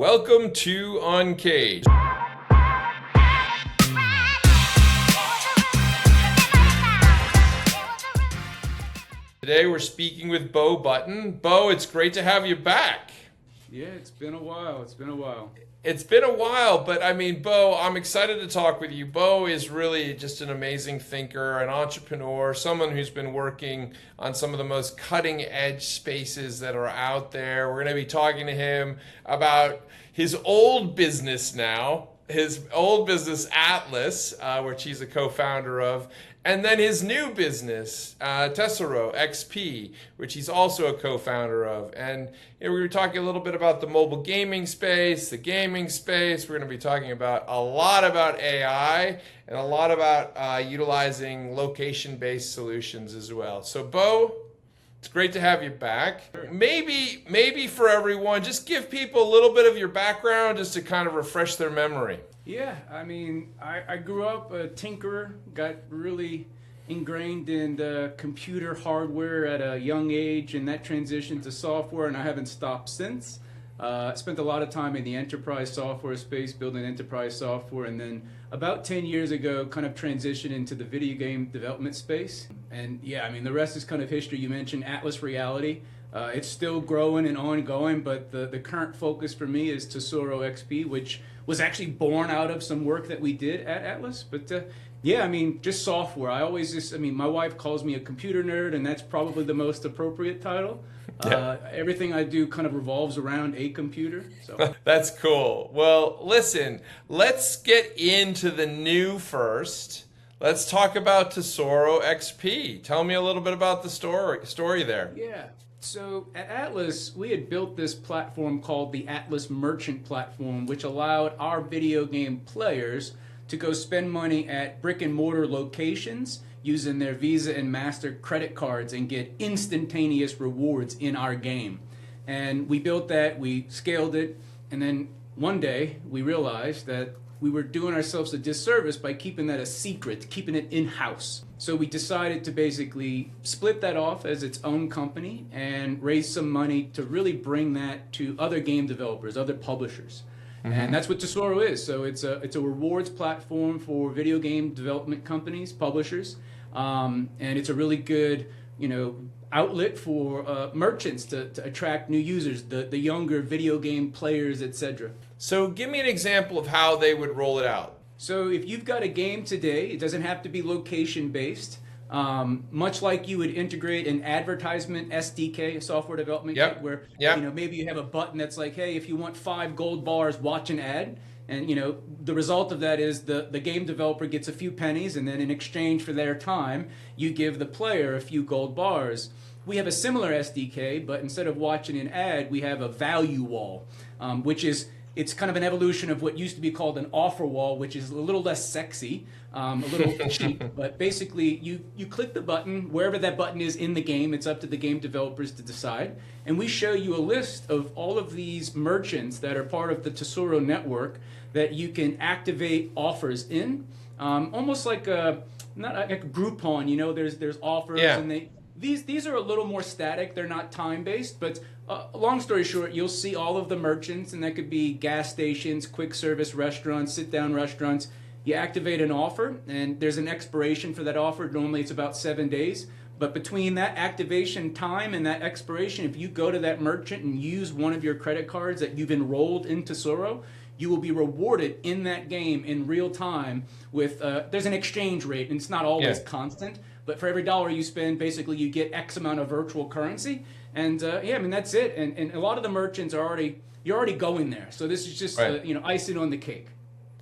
Welcome to UNCAGED. Today we're speaking with Beau Button. Beau, it's great to have you back. Yeah, it's been a while. It's been a while, but I mean, Beau, I'm excited to talk with you. Beau is really just an amazing thinker, an entrepreneur, someone who's been working on some of the most cutting edge spaces that are out there. We're going to be talking to him about his old business now, his old business Atlas, which he's a co-founder of, and then his new business, Tesoro XP, which he's also a co-founder of. And we were talking a little bit about the mobile gaming space, the gaming space. We're going to be talking about a lot about AI and a lot about utilizing location-based solutions as well. So, Beau, it's great to have you back. Maybe for everyone, just give people a little bit of your background just to kind of refresh their memory. Yeah, I mean, I grew up a tinkerer, got really ingrained in the computer hardware at a young age, and that transitioned to software, and I haven't stopped since. I spent a lot of time in the enterprise software space, building enterprise software, and then about 10 years ago, kind of transitioned into the video game development space. And yeah, I mean, the rest is kind of history. You mentioned Atlas Reality. It's still growing and ongoing, but the current focus for me is Tesoro XP, which was actually born out of some work that we did at Atlas. But yeah, I mean, just software. My wife calls me a computer nerd, and that's probably the most appropriate title. Yeah. Everything I do kind of revolves around a computer. So that's cool. Well, listen, let's get into the new first. Let's talk about Tesoro XP. Tell me a little bit about the story there. Yeah. So at Atlas, we had built this platform called the Atlas Merchant Platform, which allowed our video game players to go spend money at brick and mortar locations using their Visa and Master credit cards and get instantaneous rewards in our game. And we built that, we scaled it, and then one day we realized that we were doing ourselves a disservice by keeping that a secret, keeping it in-house. So we decided to basically split that off as its own company and raise some money to really bring that to other game developers, other publishers. Mm-hmm. And that's what Tesoro is. So it's a rewards platform for video game development companies, publishers, and it's a really good, outlet for merchants to attract new users, the younger video game players, etc. So give me an example of how they would roll it out. So if you've got a game today, it doesn't have to be location-based. Much like you would integrate an advertisement SDK, a software development kit, where maybe you have a button that's like, hey, if you want 5 gold bars, watch an ad. And the result of that is the game developer gets a few pennies, and then in exchange for their time, you give the player a few gold bars. We have a similar SDK, but instead of watching an ad, we have a value wall, which is it's kind of an evolution of what used to be called an offer wall, which is a little less sexy, a little cheap. But basically, you click the button, wherever that button is in the game, it's up to the game developers to decide. And we show you a list of all of these merchants that are part of the Tesoro network that you can activate offers in, almost like not like a Groupon. There's offers, and these are a little more static. They're not time-based, but long story short, you'll see all of the merchants, and that could be gas stations, quick service restaurants, sit-down restaurants. You activate an offer, and there's an expiration for that offer. Normally it's about 7 days. But between that activation time and that expiration, if you go to that merchant and use one of your credit cards that you've enrolled in Tesoro, you will be rewarded in that game in real time with, there's an exchange rate, and it's not always constant. But for every dollar you spend, basically you get X amount of virtual currency. And that's it. And a lot of the merchants you're already going there. So this is just icing on the cake.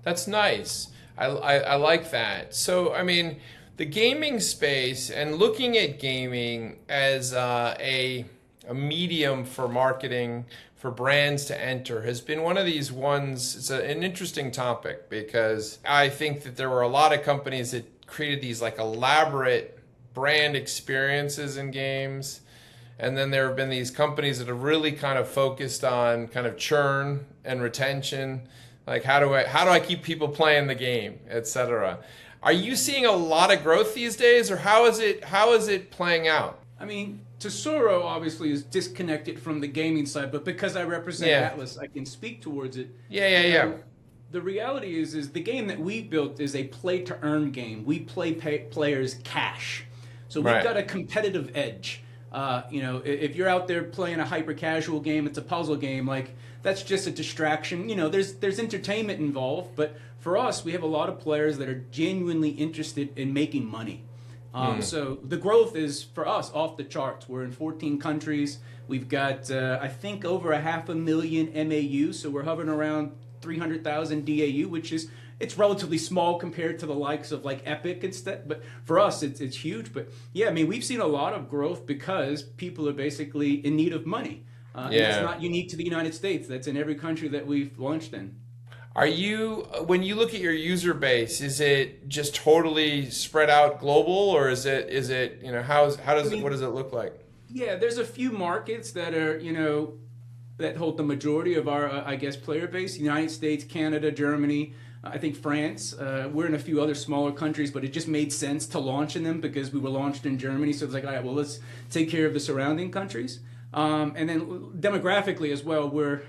That's nice. I like that. So I mean, the gaming space and looking at gaming as a medium for marketing, for brands to enter, has been one of these ones. It's an interesting topic because I think that there were a lot of companies that created these like elaborate brand experiences in games. And then there have been these companies that have really kind of focused on kind of churn and retention. Like how do I keep people playing the game, etc. Are you seeing a lot of growth these days, or how is it playing out? I mean, Tesoro obviously is disconnected from the gaming side, but because I represent Atlas, I can speak towards it. Yeah. The reality is the game that we built is a play-to-earn game. We players cash. So we've got a competitive edge. If you're out there playing a hyper-casual game, it's a puzzle game, like, that's just a distraction. There's entertainment involved, but for us, we have a lot of players that are genuinely interested in making money. So the growth is, for us, off the charts. We're in 14 countries. We've got, I think, over 500,000 MAU, so we're hovering around 300,000 DAU, which is, it's relatively small compared to the likes of like Epic instead, but for us it's huge. But yeah, I mean, we've seen a lot of growth because people are basically in need of money. It's not unique to the United States. That's in every country that we've launched in. Are you, when you look at your user base, is it just totally spread out global, or is it what does it look like? Yeah, there's a few markets that are, that hold the majority of our, player base. United States, Canada, Germany, I think France. We're in a few other smaller countries, but it just made sense to launch in them because we were launched in Germany. So it's like, all right, well, let's take care of the surrounding countries. And then demographically as well, we're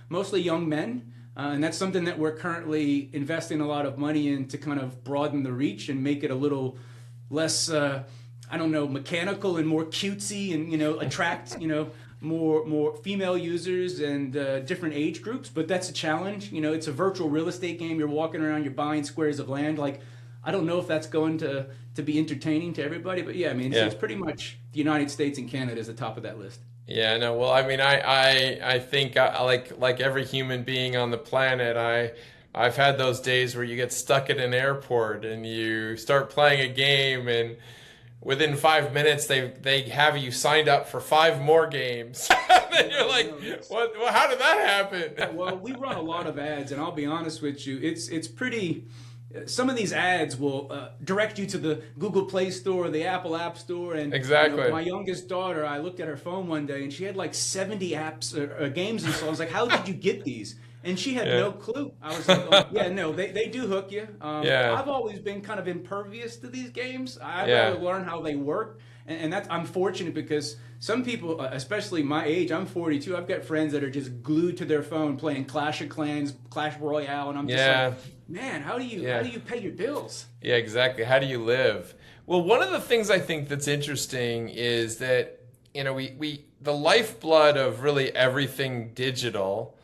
mostly young men. And that's something that we're currently investing a lot of money in to kind of broaden the reach and make it a little less, mechanical and more cutesy and, attract, more female users and different age groups. But that's a challenge. It's a virtual real estate game. You're walking around, you're buying squares of land. Like, I don't know if that's going to be entertaining to everybody. But yeah, I mean, it's pretty much the United States and Canada is the top of that list. Yeah, no. Well, I mean, I think like every human being on the planet, I've had those days where you get stuck at an airport and you start playing a game, and within 5 minutes they have you signed up for 5 more games. And you're like, what? Well, how did that happen? Well, we run a lot of ads, and I'll be honest with you, it's pretty. Some of these ads will direct you to the Google Play Store or the Apple App Store. And exactly. My youngest daughter, I looked at her phone one day and she had like 70 apps or games installed. I was like, how did you get these? And she had no clue. I was like, they do hook you. I've always been kind of impervious to these games. I'd rather learn how they work. And that's, I'm fortunate because some people, especially my age, I'm 42, I've got friends that are just glued to their phone playing Clash of Clans, Clash Royale, and I'm just like, man, how do you pay your bills? Yeah, exactly. How do you live? Well, one of the things I think that's interesting is that, we the lifeblood of really everything digital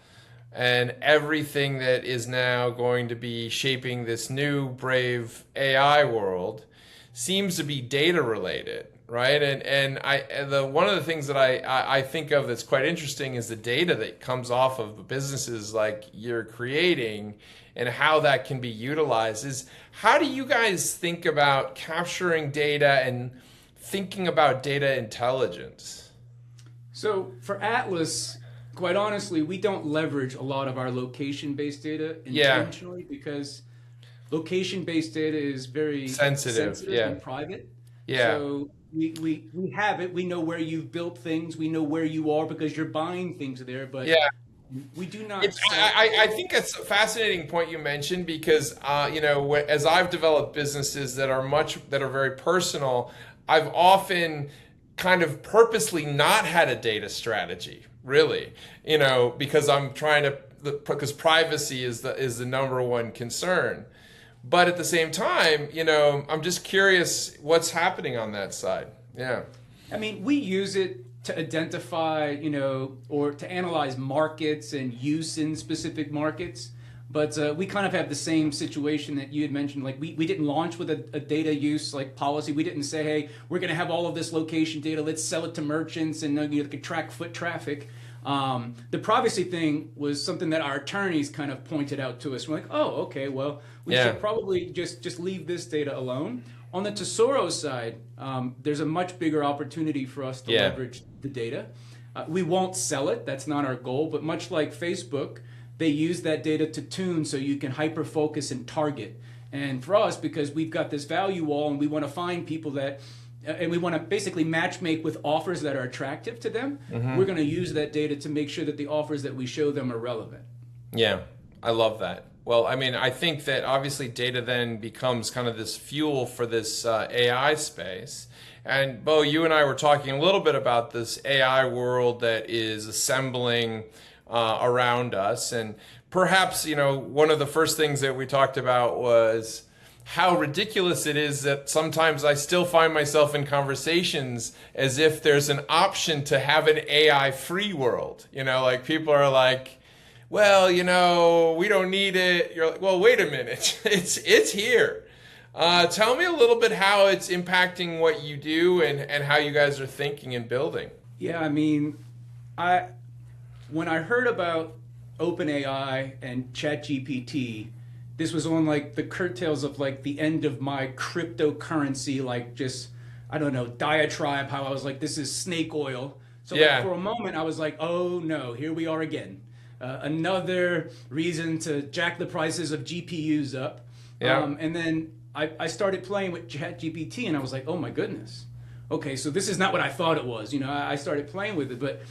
and everything that is now going to be shaping this new brave AI world seems to be data related. Right, and one of the things that I think of that's quite interesting is the data that comes off of the businesses like you're creating, and how that can be utilized. Is how do you guys think about capturing data and thinking about data intelligence? So for Atlas, quite honestly, we don't leverage a lot of our location-based data intentionally because location-based data is very sensitive and private. Yeah. So we have it. We know where you've built things. We know where you are because you're buying things there. But we do not. I think it's a fascinating point you mentioned because as I've developed businesses that are very personal, I've often kind of purposely not had a data strategy, really, because I'm trying because privacy is the number one concern. But at the same time, I'm just curious what's happening on that side. Yeah. I mean, we use it to identify, or to analyze markets and use in specific markets. But we kind of have the same situation that you had mentioned. Like we didn't launch with a data use like policy. We didn't say, hey, we're going to have all of this location data. Let's sell it to merchants and they could track foot traffic. The privacy thing was something that our attorneys kind of pointed out to us. We're like, oh, okay, well, we should probably just leave this data alone. On the Tesoro side, there's a much bigger opportunity for us to leverage the data. We won't sell it. That's not our goal. But much like Facebook, they use that data to tune so you can hyper-focus and target. And for us, because we've got this value wall and we want to find people that and we want to basically matchmake with offers that are attractive to them, we're going to use that data to make sure that the offers that we show them are relevant. Yeah, I love that. Well, I mean, I think that obviously data then becomes kind of this fuel for this AI space. And Beau, you and I were talking a little bit about this AI world that is assembling around us. And perhaps, one of the first things that we talked about was how ridiculous it is that sometimes I still find myself in conversations as if there's an option to have an AI free world. Like people are like, well, we don't need it. You're like, well, wait a minute. It's here. Tell me a little bit how it's impacting what you do and how you guys are thinking and building. Yeah, I mean, when I heard about OpenAI and ChatGPT, this was on like the curtails of like the end of my cryptocurrency, like just, I don't know, diatribe, how I was like, this is snake oil. So like, for a moment, I was like, oh no, here we are again. Another reason to jack the prices of GPUs up. Yeah. And then I started playing with ChatGPT and I was like, oh my goodness. Okay, so this is not what I thought it was. I started playing with it, but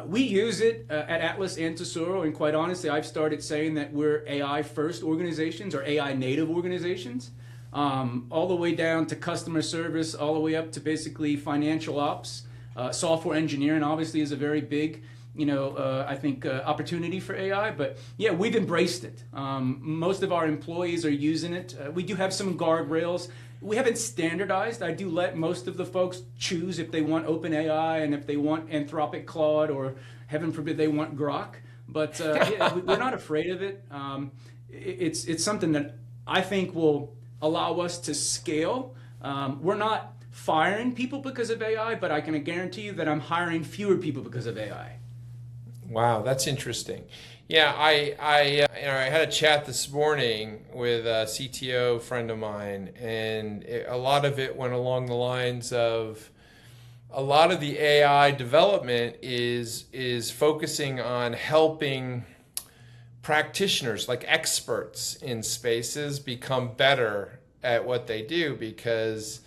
we use it at Atlas and Tesoro, and quite honestly, I've started saying that we're AI first organizations or AI native organizations, all the way down to customer service, all the way up to basically financial ops. Software engineering obviously is a very big I think opportunity for AI, but yeah, we've embraced it. Most of our employees are using it. We do have some guardrails. We haven't standardized. I do let most of the folks choose if they want OpenAI and if they want Anthropic Claude, or heaven forbid they want Grok. But yeah, we're not afraid of it. It's something that I think will allow us to scale. We're not firing people because of AI, but I can guarantee you that I'm hiring fewer people because of AI. Wow, that's interesting. Yeah, I had a chat this morning with a CTO friend of mine, and a lot of it went along the lines of a lot of the AI development is focusing on helping practitioners, like experts in spaces, become better at what they do, because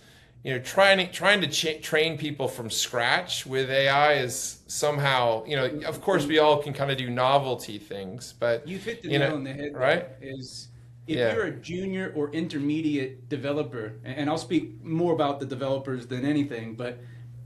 trying to train people from scratch with AI is somehow, of course we all can kind of do novelty things, but you've hit the nail on the head, right? Is if you're a junior or intermediate developer, and I'll speak more about the developers than anything, but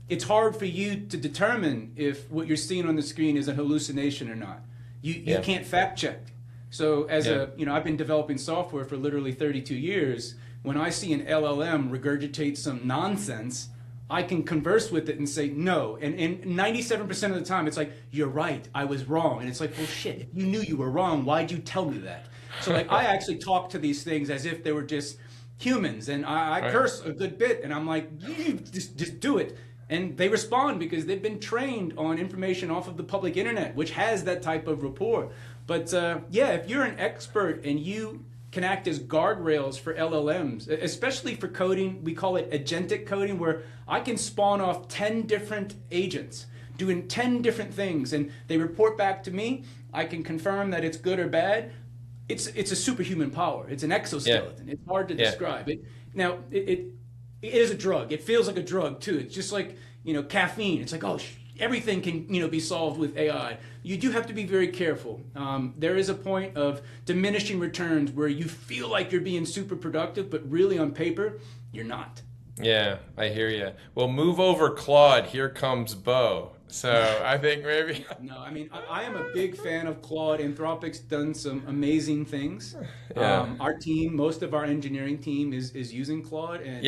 it's hard for you to determine if what you're seeing on the screen is a hallucination or not. You can't fact check. So as I've been developing software for literally 32 years. When I see an LLM regurgitate some nonsense, I can converse with it and say no. And 97% of the time, it's like, you're right, I was wrong. And it's like, well, shit, if you knew you were wrong, why'd you tell me that? So like, I actually talk to these things as if they were just humans. And I curse a good bit. And I'm like, just do it. And they respond because they've been trained on information off of the public internet, which has that type of rapport. But if you're an expert and you can act as guardrails for LLMs, especially for coding. We call it agentic coding, where I can spawn off 10 different agents doing 10 different things, and they report back to me. I can confirm that it's good or bad. It's a superhuman power. It's an exoskeleton. It's hard to describe. It is a drug. It feels like a drug too. It's just like caffeine. It's like, everything can be solved with AI. You do have to be very careful. There is a point of diminishing returns where you feel like you're being super productive, but really on paper, you're not. Yeah, I hear you. Well, move over, Claude. Here comes Beau. So I think maybe. No, I mean, I am a big fan of Claude. Anthropic's done some amazing things. Our team, most of our engineering team is using Claude. And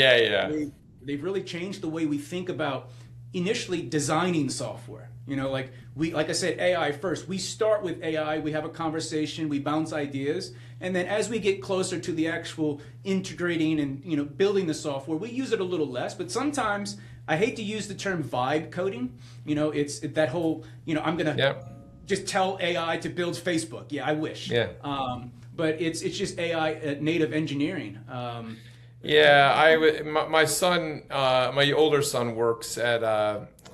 they've really changed the way we think about initially designing software. Like I said, AI first. We start with AI, we have a conversation, we bounce ideas, and then as we get closer to the actual integrating and building the software, we use it a little less. But sometimes I hate to use the term vibe coding. It's that whole I'm gonna just tell AI to build Facebook. Yeah, I wish. Yeah. But it's just AI native engineering. My son, my older son works at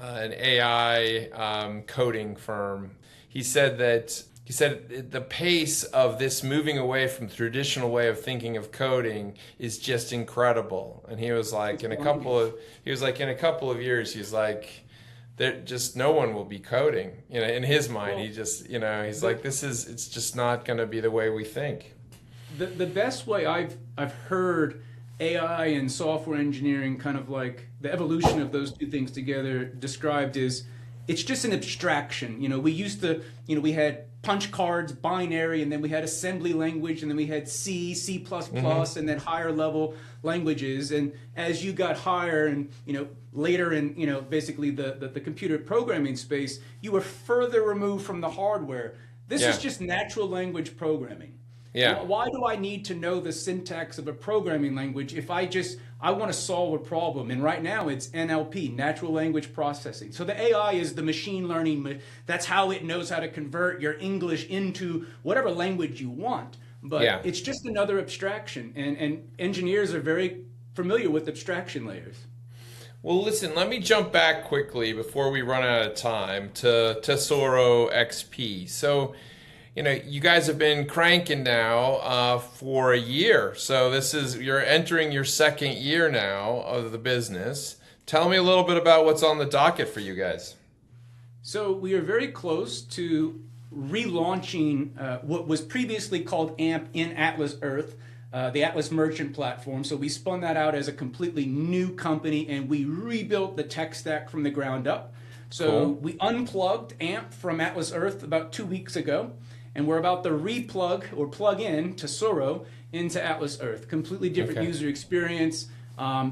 an AI coding firm. He said the pace of this moving away from the traditional way of thinking of coding is just incredible. And he was like, in a couple of years, he's like, there just no one will be coding. In his mind, he just, he's like, it's just not going to be the way we think. The best way I've heard AI and software engineering, kind of like the evolution of those two things together, described is it's just an abstraction. We used to, we had punch cards, binary, and then we had assembly language, and then we had C, C++, and then higher level languages. And as you got higher and, later in, basically the computer programming space, you were further removed from the hardware. This is just natural language programming. Yeah. Why do I need to know the syntax of a programming language if I want to solve a problem? And right now it's NLP, natural language processing. So the AI is the machine learning. That's how it knows how to convert your English into whatever language you want. But it's just another abstraction. And engineers are very familiar with abstraction layers. Well, listen, let me jump back quickly before we run out of time to Tesoro XP. So, you guys have been cranking now for a year. So you're entering your second year now of the business. Tell me a little bit about what's on the docket for you guys. So we are very close to relaunching what was previously called AMP in Atlas Earth, the Atlas Merchant platform. So we spun that out as a completely new company, and we rebuilt the tech stack from the ground up. So we unplugged AMP from Atlas Earth about 2 weeks ago. And we're about to plug in Tesoro into Atlas Earth. Completely different user experience.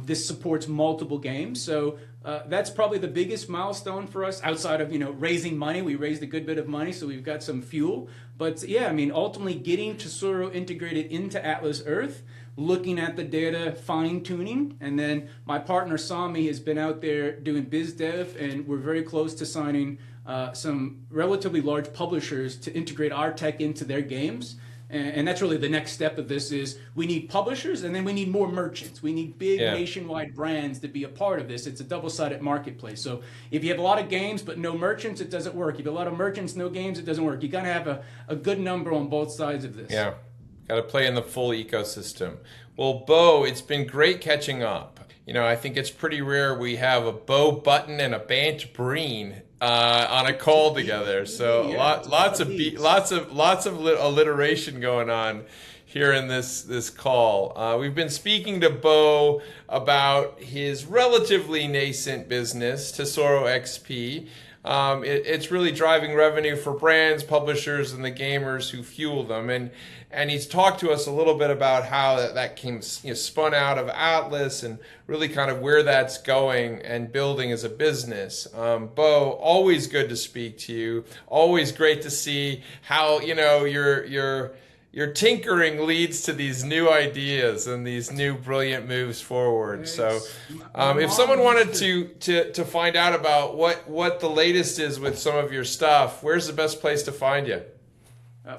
This supports multiple games. So that's probably the biggest milestone for us outside of, raising money. We raised a good bit of money, so we've got some fuel. But ultimately getting Tesoro integrated into Atlas Earth, looking at the data, fine-tuning. And then my partner Sami has been out there doing biz dev, and we're very close to signing some relatively large publishers to integrate our tech into their games. And that's really the next step of this is we need publishers, and then we need more merchants. We need big nationwide brands to be a part of this. It's a double-sided marketplace. So if you have a lot of games but no merchants, it doesn't work. If you have a lot of merchants, no games, it doesn't work. You got to have a good number on both sides of this. Yeah, got to play in the full ecosystem. Well, Beau, it's been great catching up. I think it's pretty rare we have a Beau Button and a Bant Breen on a call together. So lots of alliteration going on here in this call. We've been speaking to Beau about his relatively nascent business, Tesoro XP. It's really driving revenue for brands, publishers, and the gamers who fuel them. And he's talked to us a little bit about how that came spun out of Atlas and really kind of where that's going and building as a business. Beau, always good to speak to you. Always great to see how your tinkering leads to these new ideas and these new brilliant moves forward. So if someone wanted to find out about what the latest is with some of your stuff, where's the best place to find you?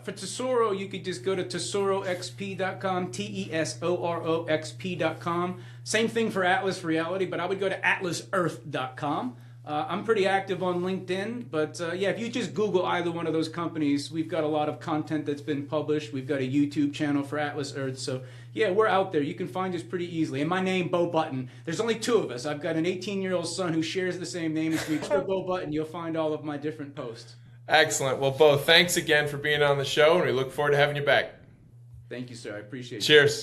For Tesoro, you could just go to tesoroxp.com, TESOROXP.com. Same thing for Atlas Reality, but I would go to atlasearth.com. I'm pretty active on LinkedIn, but if you just Google either one of those companies, we've got a lot of content that's been published. We've got a YouTube channel for Atlas Earth. So we're out there. You can find us pretty easily. And my name, Beau Button. There's only two of us. I've got an 18-year-old son who shares the same name as me. For Beau Button, you'll find all of my different posts. Excellent. Well, Beau, thanks again for being on the show, and we look forward to having you back. Thank you, sir. I appreciate it. Cheers.